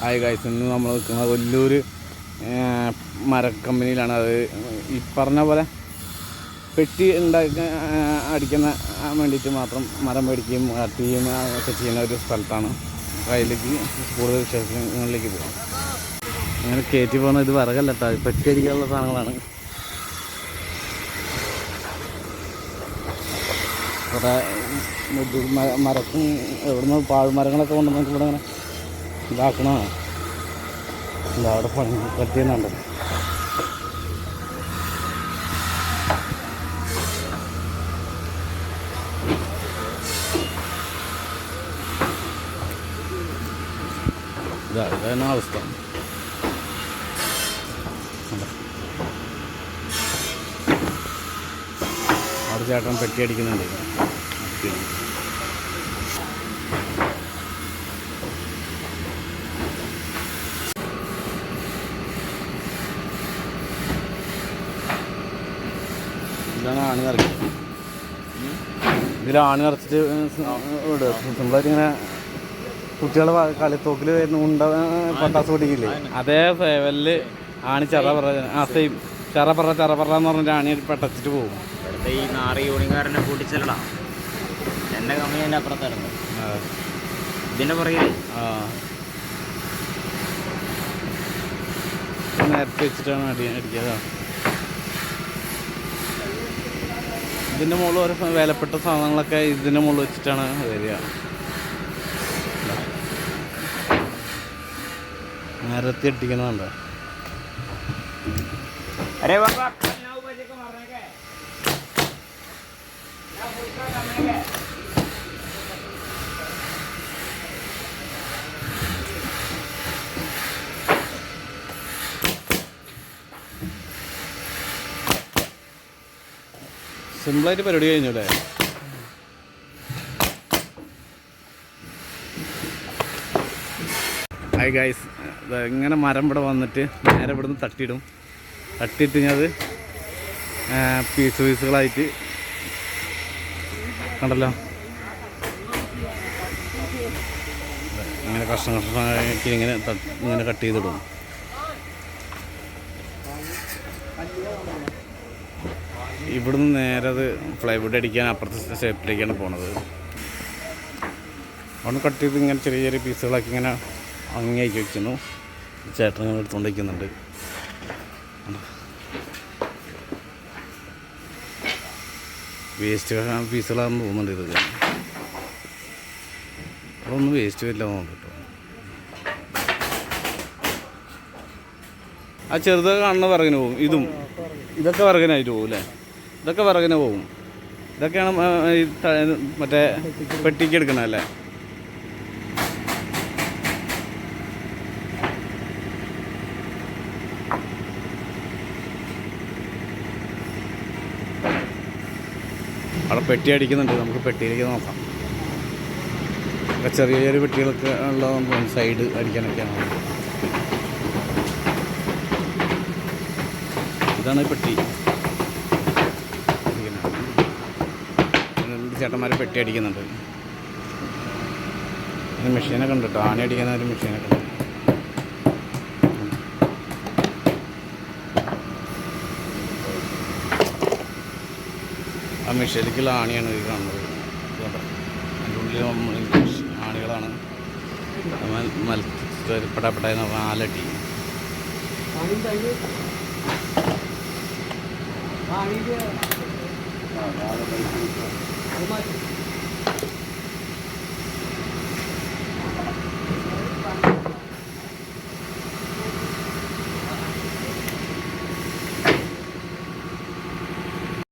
Hi guys, ഇന്ന് നമ്മൾ നിൽക്കുന്നത് വലിയൊരു മരക്കമ്പനിയിലാണ്. അത് ഈ പറഞ്ഞ പോലെ പെട്ടി അടിക്കുന്ന വേണ്ടിയിട്ട് മാത്രം മരം മേടിക്കുകയും കട്ട് ചെയ്യുകയും ഒക്കെ ചെയ്യുന്ന ഒരു സ്ഥലത്താണ്. അപ്പോൾ അതിലേക്ക് കൂടുതൽ വിശേഷങ്ങളിലേക്ക് പോകാം. അങ്ങനെ കയറ്റി പോകുന്ന ഇത് വിറകല്ല കേട്ടോ, പെട്ടി അടിക്കാനുള്ള സാധനങ്ങളാണ്. ഇവിടെ മരക്കും എവിടുന്ന് പാഴ്മരങ്ങളൊക്കെ കൊണ്ട് നമുക്ക് ഇവിടെ ഇങ്ങനെ ഇതാക്കണതാണ്. ഇല്ല, അവിടെ പണി കട്ട് ചെയ്യുന്നുണ്ട്. ഇതാണ് അവസ്ഥ. അവിടെ ചേട്ടൻ പെട്ടി അടിക്കുന്നുണ്ട്. ഇതാണ് ആണി നിറയ്ക്കുക. ഇതിലാണ് നിറച്ചിട്ട് ഇവിടെ സിമ്പിളായിട്ട് ഇങ്ങനെ കുട്ടികളെ കളിത്തോക്കിൽ ഉണ്ട പട്ടാസ് പൊട്ടിക്കില്ലേ, അതേ ലെവലില് ആണി ചെറ സെയിം ചെറ പറ എന്ന് പറഞ്ഞിട്ട് ആണി പെട്ടച്ചിട്ട് പോകും. ഈ നാറി യൂണിക്കാരനെ കൂട്ടിച്ചെല്ലടാ, എൻ്റെ കമ്പനി എൻ്റെ അപ്പുറത്തായിരുന്നു. ഇതിൻ്റെ പുറകിൽ നേരത്തെ വെച്ചിട്ടാണ് അടിക്കുക. ഇതിൻ്റെ മുകളിൽ ഓരോ വിലപ്പെട്ട സാധനങ്ങളൊക്കെ ഇതിൻ്റെ മുകളിൽ വെച്ചിട്ടാണ് വരിക. നേരത്തെ ഇട്ടിക്കുന്നുണ്ടോ? സിമ്പിളായിട്ട് പരിപാടി കഴിഞ്ഞു അല്ലേ? ഹായ് ഗൈസ്, ഇങ്ങനെ മരം ഇവിടെ വന്നിട്ട് നേരെ ഇവിടെ നിന്ന് തട്ടിയിട്ട് അത് പീസുകളായിട്ട് കണ്ടല്ലോ, ഇങ്ങനെ കഷ്ണമാക്കി ഇങ്ങനെ കട്ട് ചെയ്തിടും. ഇവിടുന്ന് നേരെ അത് പ്ലൈവുഡ് അടിക്കാൻ അപ്പുറത്തെ ഷേപ്പിലേക്കാണ് പോണത്. അവിടെ കട്ട് ചെയ്ത് ഇങ്ങനെ ചെറിയ ചെറിയ പീസുകളാക്കി ഇങ്ങനെ അങ്ങേക്ക് വയ്ക്കുന്നു. ചേട്ടൻ ഇങ്ങനെ എടുത്തുകൊണ്ട് വയ്ക്കുന്നുണ്ട്. വേസ്റ്റ് പീസുകളാണെന്ന് തോന്നുന്നുണ്ട്. ഇത് അവിടെ ഒന്നും വേസ്റ്റ് വരില്ല തോന്നുന്നു കേട്ടോ. ആ ചെറുതൊക്കെ കാണുന്ന വിറകിന് പോകും. ഇതൊക്കെ വിറകിനായിട്ട് പോകും അല്ലേ? ഇതൊക്കെ വിറകിന് പോകും. ഇതൊക്കെയാണ് മറ്റേ പെട്ടിക്ക് എടുക്കണല്ലേ? അവിടെ പെട്ടി അടിക്കുന്നുണ്ട്. നമുക്ക് പെട്ടിയിലേക്ക് നോക്കാം. ചെറിയ ചെറിയ പെട്ടികളൊക്കെ ഉള്ളതെന്ന് സൈഡ് അടിക്കാനൊക്കെയാണ്. ഇതാണ് പെട്ടി. ചേട്ടന്മാരെ പെട്ടി അടിക്കുന്നുണ്ട്. മെഷീനൊക്കെ ഉണ്ട് കേട്ടോ, ആണി അടിക്കുന്ന ഒരു മെഷീനൊക്കെ ഉണ്ട്. ആ മെഷീനിലേക്കുള്ള ആണിയാണ് ഇത് കാണുന്നത്. അതിൻ്റെ ഉള്ളിൽ ആണികളാണ്. പെടാപ്പെട്ടാന്ന് പറഞ്ഞാൽ ആലട്ടി.